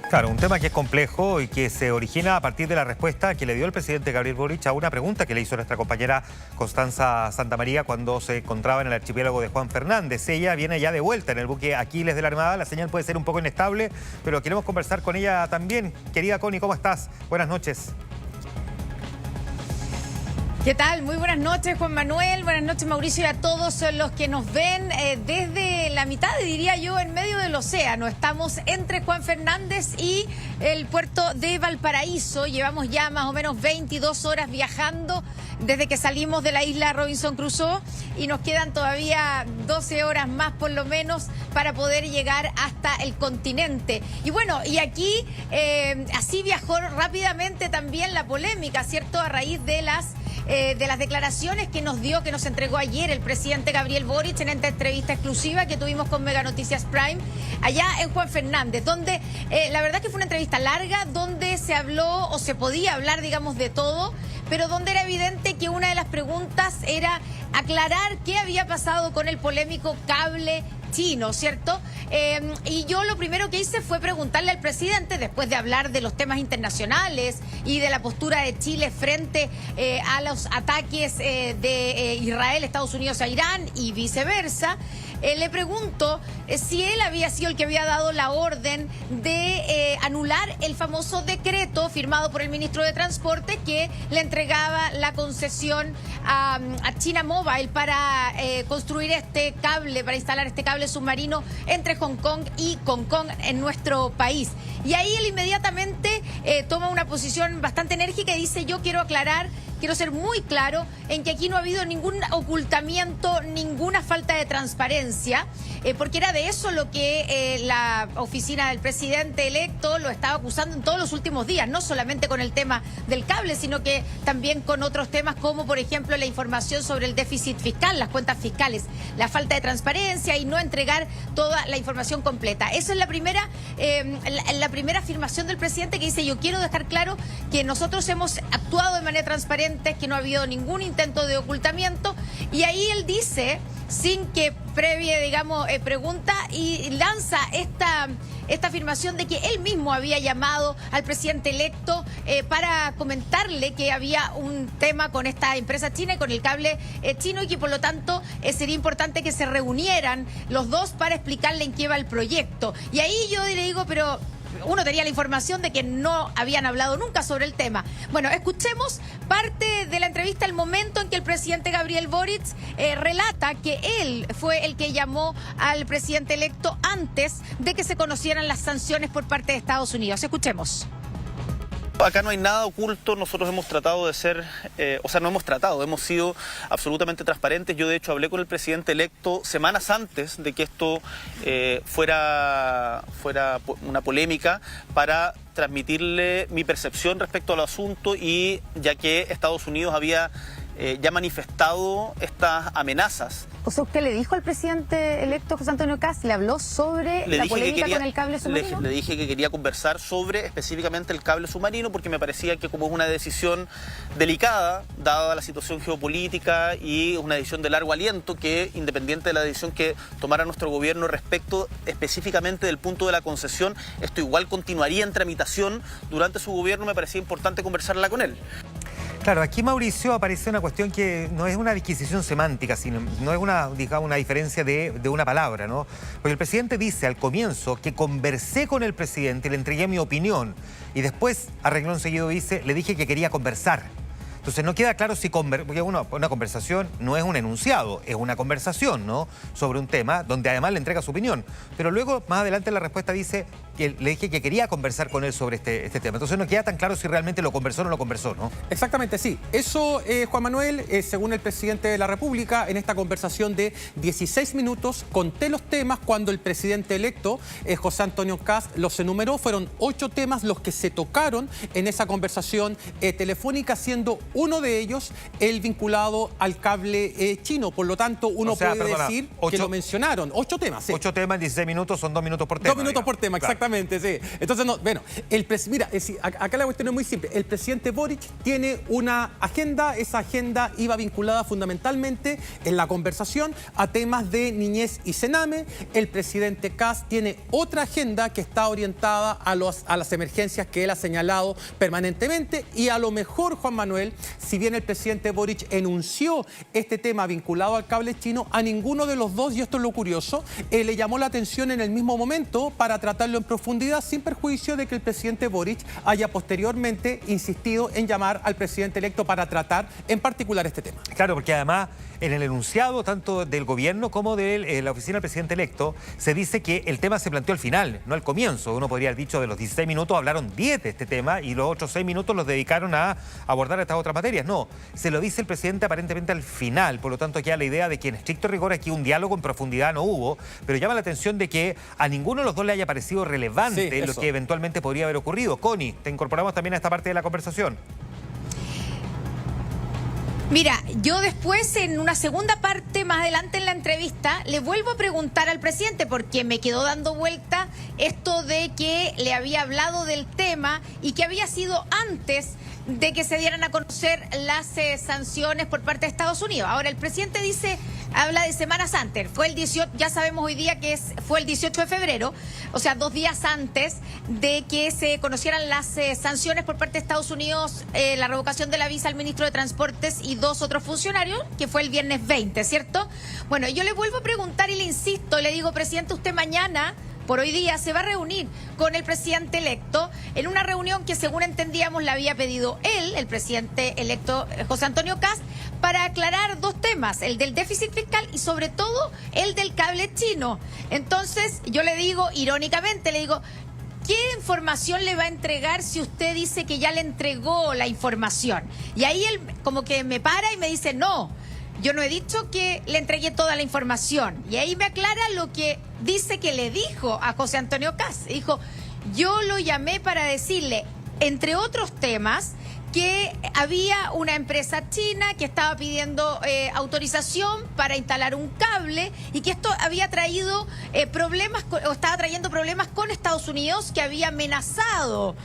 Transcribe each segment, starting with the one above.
Claro, un tema que es complejo y que se origina a partir de la respuesta que le dio el presidente Gabriel Boric a una pregunta que le hizo nuestra compañera Constanza Santamaría cuando se encontraba en el archipiélago de Juan Fernández. Ella viene ya de vuelta en el buque Aquiles de la Armada. La señal puede ser un poco inestable, pero queremos conversar con ella también. Querida Connie, ¿cómo estás? Buenas noches. ¿Qué tal? Muy buenas noches, Juan Manuel. Buenas noches, Mauricio, y a todos los que nos ven desde la mitad, diría yo, en medio del océano. Estamos entre Juan Fernández y el puerto de Valparaíso. Llevamos ya más o menos 22 horas viajando desde que salimos de la isla Robinson Crusoe y nos quedan todavía 12 horas más por lo menos para poder llegar hasta el continente. Y bueno, y aquí así viajó rápidamente también la polémica, ¿cierto? A raíz de las declaraciones que nos entregó ayer el presidente Gabriel Boric en esta entrevista exclusiva que tuvimos con Mega Noticias Prime allá en Juan Fernández, donde la verdad que fue una entrevista larga, donde se habló o se podía hablar, digamos, de todo, pero donde era evidente que una de las preguntas era aclarar qué había pasado con el polémico cable chino, ¿cierto? Y yo lo primero que hice fue preguntarle al presidente, después de hablar de los temas internacionales y de la postura de Chile frente a los ataques de Israel, Estados Unidos a Irán y viceversa, le pregunto si él había sido el que había dado la orden de anular el famoso decreto firmado por el ministro de Transporte que le entregaba la concesión a China Mobile para construir este cable, para instalar este cable submarino entre Hong Kong y Hong Kong en nuestro país. Y ahí él inmediatamente toma una posición bastante enérgica y dice: yo quiero aclarar, quiero ser muy claro en que aquí no ha habido ningún ocultamiento, ninguna falta de transparencia, porque era de eso lo que la oficina del presidente electo lo estaba acusando en todos los últimos días, no solamente con el tema del cable, sino que también con otros temas como, por ejemplo, la información sobre el déficit fiscal, las cuentas fiscales, la falta de transparencia y no entregar toda la información completa. Esa es la primera afirmación del presidente, que dice: yo quiero dejar claro que nosotros hemos actuado de manera transparente, que no ha habido ningún intento de ocultamiento. Y ahí él dice, sin que previe, digamos, pregunta, y lanza esta afirmación de que él mismo había llamado al presidente electo para comentarle que había un tema con esta empresa china y con el cable chino, y que por lo tanto sería importante que se reunieran los dos para explicarle en qué va el proyecto. Y ahí yo le digo, pero uno tenía la información de que no habían hablado nunca sobre el tema. Bueno, escuchemos parte de la entrevista, el momento en que el presidente Gabriel Boric relata que él fue el que llamó al presidente electo antes de que se conocieran las sanciones por parte de Estados Unidos. Escuchemos. Acá no hay nada oculto, nosotros hemos tratado de ser, hemos sido absolutamente transparentes. Yo de hecho hablé con el presidente electo semanas antes de que esto fuera una polémica, para transmitirle mi percepción respecto al asunto, y ya que Estados Unidos había ya manifestado estas amenazas. O sea, ¿usted le dijo al presidente electo José Antonio Kast, le habló sobre la polémica con el cable submarino? Le dije que quería conversar sobre específicamente el cable submarino, porque me parecía que, como es una decisión delicada, dada la situación geopolítica, y una decisión de largo aliento, que independiente de la decisión que tomara nuestro gobierno respecto específicamente del punto de la concesión, esto igual continuaría en tramitación durante su gobierno, me parecía importante conversarla con él. Claro, aquí, Mauricio, aparece una cuestión que no es una disquisición semántica, sino no es una diferencia de una palabra, ¿no? Porque el presidente dice al comienzo que conversé con el presidente, le entregué mi opinión, y después, a renglón seguido, dice, le dije que quería conversar. Entonces no queda claro si porque una conversación no es un enunciado, es una conversación, ¿no?, sobre un tema donde además le entrega su opinión. Pero luego, más adelante, la respuesta dice que le dije que quería conversar con él sobre este tema. Entonces no queda tan claro si realmente lo conversó o no lo conversó, ¿no? Exactamente, sí. Eso, Juan Manuel, según el presidente de la República, en esta conversación de 16 minutos, conté los temas cuando el presidente electo, José Antonio Kast, los enumeró. Fueron 8 temas los que se tocaron en esa conversación telefónica, siendo Uno de ellos, el vinculado al cable chino. Por lo tanto, uno puede decir que lo mencionaron. 8 temas, sí. 8 temas, 16 minutos, son 2 minutos por tema. 2 minutos por tema, claro. Exactamente, sí. Entonces, no, bueno, mira, acá la cuestión es muy simple. El presidente Boric tiene una agenda. Esa agenda iba vinculada fundamentalmente en la conversación a temas de niñez y Sename. El presidente Kast tiene otra agenda que está orientada a las emergencias que él ha señalado permanentemente, y a lo mejor, Juan Manuel, si bien el presidente Boric enunció este tema vinculado al cable chino, a ninguno de los dos, y esto es lo curioso, le llamó la atención en el mismo momento para tratarlo en profundidad, sin perjuicio de que el presidente Boric haya posteriormente insistido en llamar al presidente electo para tratar en particular este tema. Claro, porque además en el enunciado tanto del gobierno como de la oficina del presidente electo se dice que el tema se planteó al final, no al comienzo. Uno podría haber dicho de los 16 minutos hablaron 10 de este tema y los otros 6 minutos los dedicaron a abordar estas otras materias. No, se lo dice el presidente aparentemente al final, por lo tanto queda la idea de que en estricto rigor aquí un diálogo en profundidad no hubo, pero llama la atención de que a ninguno de los dos le haya parecido relevante lo que eventualmente podría haber ocurrido. Connie, te incorporamos también a esta parte de la conversación. Mira, yo después, en una segunda parte, más adelante en la entrevista, le vuelvo a preguntar al presidente, porque me quedó dando vuelta esto de que le había hablado del tema y que había sido antes de que se dieran a conocer las sanciones por parte de Estados Unidos. Ahora, el presidente habla de semanas antes. Fue el 18, ya sabemos hoy día que fue el 18 de febrero, o sea, 2 días antes de que se conocieran las sanciones por parte de Estados Unidos, la revocación de la visa al ministro de Transportes y 2 otros funcionarios, que fue el viernes 20, ¿cierto? Bueno, yo le vuelvo a preguntar y le insisto, le digo, presidente, usted mañana, por hoy día, se va a reunir con el presidente electo en una reunión que, según entendíamos, la había pedido él, el presidente electo José Antonio Kast, para aclarar 2 temas, el del déficit fiscal y sobre todo el del cable chino. Entonces, yo le digo, irónicamente, le digo, ¿qué información le va a entregar si usted dice que ya le entregó la información? Y ahí él como que me para y me dice, no, yo no he dicho que le entregué toda la información. Y ahí me aclara lo que dice que le dijo a José Antonio Kast. Dijo, yo lo llamé para decirle, entre otros temas, que había una empresa china que estaba pidiendo autorización para instalar un cable y que esto había traído problemas, o estaba trayendo problemas con Estados Unidos, que había amenazado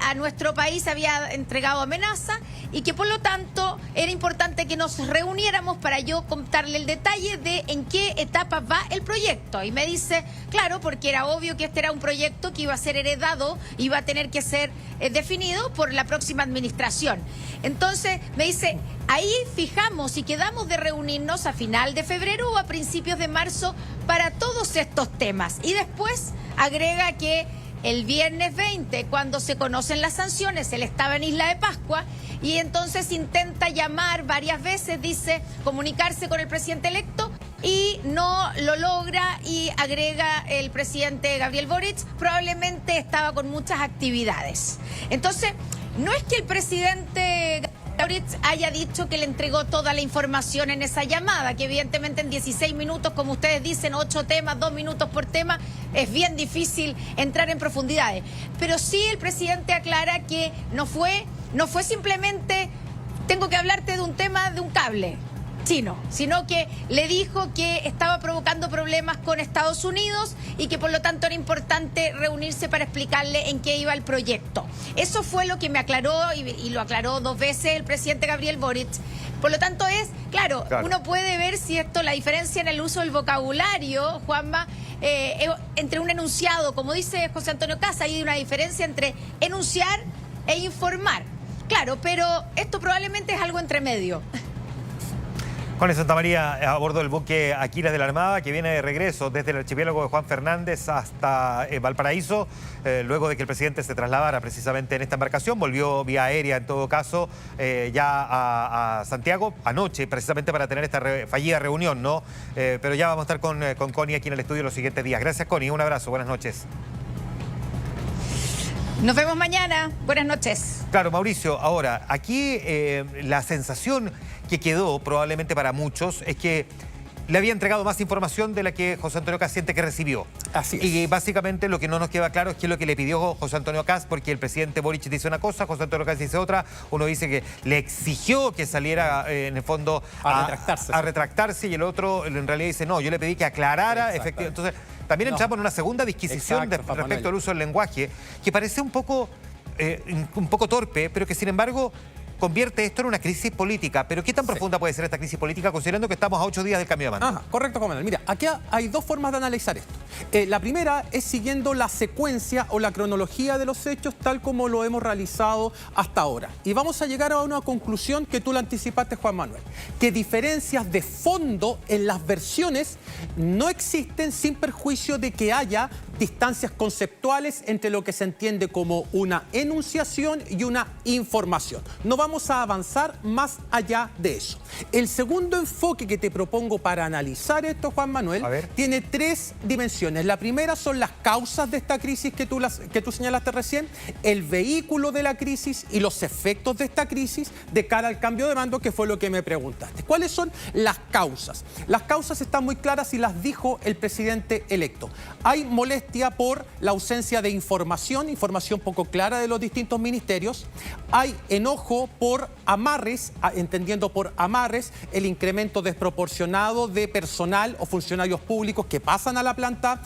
a nuestro país, había entregado amenaza, y que por lo tanto era importante que nos reuniéramos para yo contarle el detalle de en qué etapa va el proyecto. Y me dice, claro, porque era obvio que este era un proyecto que iba a ser heredado, iba a tener que ser definido por la próxima administración. Entonces me dice, ahí fijamos y quedamos de reunirnos a final de febrero o a principios de marzo para todos estos temas. Y después agrega que el viernes 20, cuando se conocen las sanciones, él estaba en Isla de Pascua y entonces intenta llamar varias veces, dice, comunicarse con el presidente electo y no lo logra, y agrega el presidente Gabriel Boric, probablemente estaba con muchas actividades. Entonces, no es que el presidente Boric haya dicho que le entregó toda la información en esa llamada, que evidentemente en 16 minutos, como ustedes dicen, 8 temas, 2 minutos por tema, es bien difícil entrar en profundidades. Pero sí el presidente aclara que no fue simplemente, tengo que hablarte de un tema de un cable chino, sino que le dijo que estaba provocando problemas con Estados Unidos y que por lo tanto era importante reunirse para explicarle en qué iba el proyecto. Eso fue lo que me aclaró y lo aclaró 2 veces el presidente Gabriel Boric. Por lo tanto claro, uno puede ver si la diferencia en el uso del vocabulario, Juanma, entre un enunciado, como dice José Antonio Kast, hay una diferencia entre enunciar e informar. Claro, pero esto probablemente es algo entre medio. Connie Santamaría, a bordo del buque Aquiles de la Armada, que viene de regreso desde el archipiélago de Juan Fernández hasta Valparaíso, luego de que el presidente se trasladara precisamente en esta embarcación. Volvió vía aérea, en todo caso, ya a Santiago anoche, precisamente para tener esta fallida reunión, ¿no? Pero ya vamos a estar con Connie aquí en el estudio los siguientes días. Gracias, Connie. Un abrazo. Buenas noches. Nos vemos mañana. Buenas noches. Claro, Mauricio, ahora, aquí la sensación que quedó probablemente para muchos es que le había entregado más información de la que José Antonio Kast siente que recibió. Así es. Y básicamente lo que no nos queda claro es qué es lo que le pidió José Antonio Kast, porque el presidente Boric dice una cosa, José Antonio Kast dice otra. Uno dice que le exigió que saliera, en el fondo, a retractarse, y el otro en realidad dice, no, yo le pedí que aclarara. Efectivamente. Entonces, también entramos en una segunda disquisición respecto al uso del lenguaje, que parece un poco torpe, pero que sin embargo convierte esto en una crisis política. Pero ¿qué tan profunda puede ser esta crisis política, considerando que estamos a 8 días del cambio de mando? Ajá, correcto, Juan Manuel. Mira, aquí hay dos formas de analizar esto. La primera es siguiendo la secuencia o la cronología de los hechos tal como lo hemos realizado hasta ahora. Y vamos a llegar a una conclusión que tú la anticipaste, Juan Manuel, que diferencias de fondo en las versiones no existen, sin perjuicio de que haya distancias conceptuales entre lo que se entiende como una enunciación y una información. No vamos a avanzar más allá de eso. El segundo enfoque que te propongo para analizar esto, Juan Manuel, tiene tres dimensiones. La primera son las causas de esta crisis que tú señalaste recién, el vehículo de la crisis y los efectos de esta crisis de cara al cambio de mando, que fue lo que me preguntaste. ¿Cuáles son las causas? Las causas están muy claras y las dijo el presidente electo. Hay molestia por la ausencia de información poco clara de los distintos ministerios. Hay enojo por amarres, entendiendo por amarres el incremento desproporcionado de personal o funcionarios públicos que pasan a la planta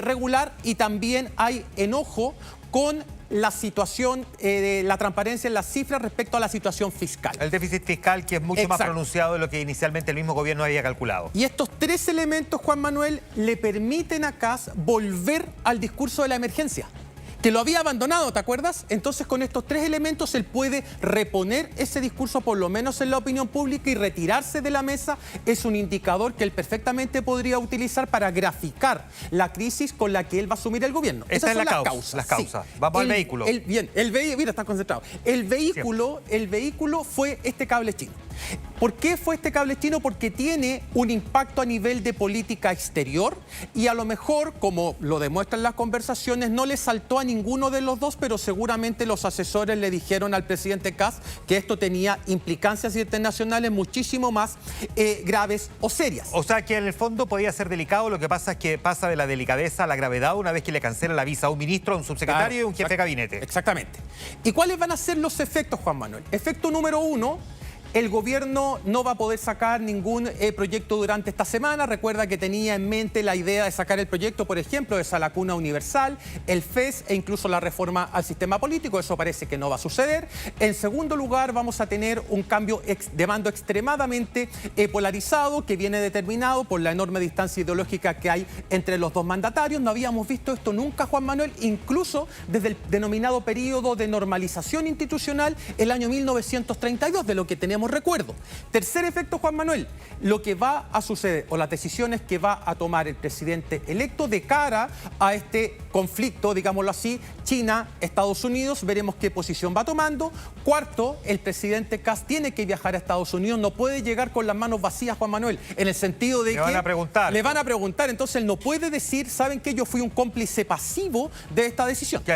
regular, y también hay enojo con la situación de la transparencia en las cifras respecto a la situación fiscal. El déficit fiscal, que es mucho más pronunciado de lo que inicialmente el mismo gobierno había calculado. Y estos tres elementos, Juan Manuel, le permiten a Kast volver al discurso de la emergencia, que lo había abandonado, ¿te acuerdas? Entonces, con estos tres elementos, él puede reponer ese discurso, por lo menos en la opinión pública, y retirarse de la mesa. Es un indicador que él perfectamente podría utilizar para graficar la crisis con la que él va a asumir el gobierno. Esas son las causas. Sí. Vamos al vehículo. Bien, mira, está concentrado. El vehículo fue este cable chino. ¿Por qué fue este cable chino? Porque tiene un impacto a nivel de política exterior, y a lo mejor, como lo demuestran las conversaciones, no le saltó a ninguno de los dos, pero seguramente los asesores le dijeron al presidente Kast que esto tenía implicancias internacionales muchísimo más graves o serias. O sea que en el fondo podía ser delicado, lo que pasa es que pasa de la delicadeza a la gravedad una vez que le cancela la visa a un ministro, a un subsecretario y a un jefe de gabinete. Exactamente. ¿Y cuáles van a ser los efectos, Juan Manuel? Efecto número uno: el gobierno no va a poder sacar ningún proyecto durante esta semana. Recuerda que tenía en mente la idea de sacar el proyecto, por ejemplo, de esa vacuna universal, el FES e incluso la reforma al sistema político. Eso parece que no va a suceder. En segundo lugar, vamos a tener un cambio de mando extremadamente polarizado, que viene determinado por la enorme distancia ideológica que hay entre los dos mandatarios. No habíamos visto esto nunca, Juan Manuel, incluso desde el denominado periodo de normalización institucional, el año 1932, de lo que tenemos recuerdo. Tercer efecto, Juan Manuel: lo que va a suceder o las decisiones que va a tomar el presidente electo de cara a este conflicto, digámoslo así, China-Estados Unidos. Veremos qué posición va tomando. Cuarto, el presidente Kast tiene que viajar a Estados Unidos, no puede llegar con las manos vacías, Juan Manuel, en el sentido de que le van a preguntar, entonces él no puede decir, ¿saben qué? Yo fui un cómplice pasivo de esta decisión.